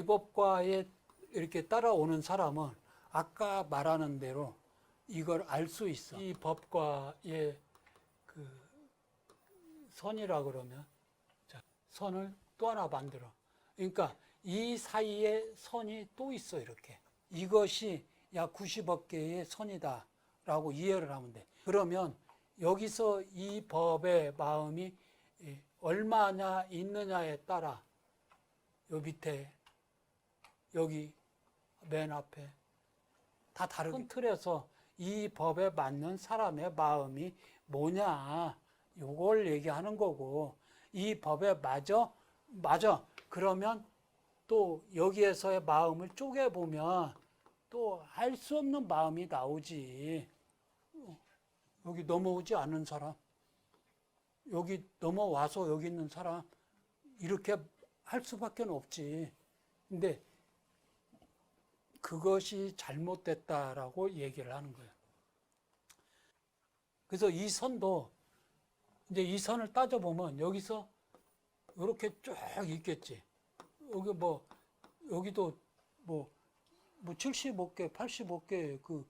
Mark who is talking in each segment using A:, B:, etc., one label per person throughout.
A: 이 법과에 이렇게 따라오는 사람은 아까 말하는 대로 이걸 알 수 있어. 이 법과의 그 선이라 그러면, 자, 선을 또 하나 만들어. 그러니까 이 사이에 선이 또 있어, 이렇게. 이것이 약 90억 개의 선이다 라고 이해를 하면 돼. 그러면 여기서 이 법의 마음이 얼마나 있느냐에 따라 요 밑에 여기 맨 앞에 다 다르게 큰 틀에서 이 법에 맞는 사람의 마음이 뭐냐 요걸 얘기하는 거고, 이 법에 맞아 그러면 또 여기에서의 마음을 쪼개보면 또 할 수 없는 마음이 나오지. 여기 넘어오지 않는 사람, 여기 넘어와서 여기 있는 사람, 이렇게 할 수밖에 없지. 근데 그것이 잘못됐다라고 얘기를 하는 거예요. 그래서 이 선도 이제 이 선을 따져보면 여기서 이렇게 쭉 있겠지. 여기 여기도 75개, 85개 그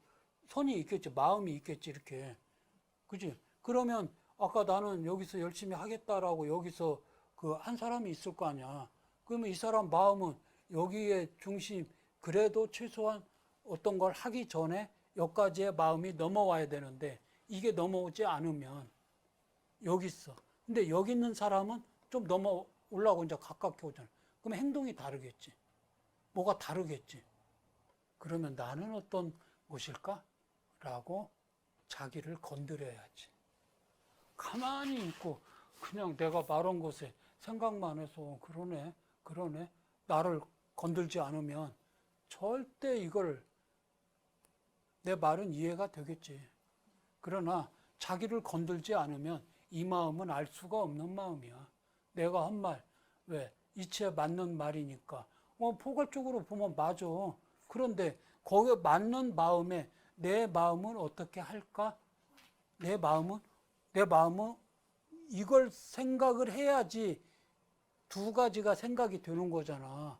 A: 선이 있겠지. 마음이 있겠지. 이렇게. 그지? 그러면 아까 나는 여기서 열심히 하겠다라고 여기서 그 한 사람이 있을 거 아니야. 그러면 이 사람 마음은 여기에 중심, 그래도 최소한 어떤 걸 하기 전에 여기까지의 마음이 넘어와야 되는데 이게 넘어오지 않으면 여기 있어. 근데 여기 있는 사람은 좀 넘어 올라오고 이제 가깝게 오잖아. 그럼 행동이 다르겠지. 뭐가 다르겠지. 그러면 나는 어떤 것일까? 라고 자기를 건드려야지. 가만히 있고 그냥 내가 말한 것에 생각만 해서 그러네 나를 건들지 않으면 절대 이걸 내 말은 이해가 되겠지. 그러나 자기를 건들지 않으면 이 마음은 알 수가 없는 마음이야. 내가 한 말, 왜? 이치에 맞는 말이니까. 포괄적으로 보면 맞아. 그런데 거기에 맞는 마음에 내 마음은 어떻게 할까? 내 마음은 이걸 생각을 해야지 두 가지가 생각이 되는 거잖아.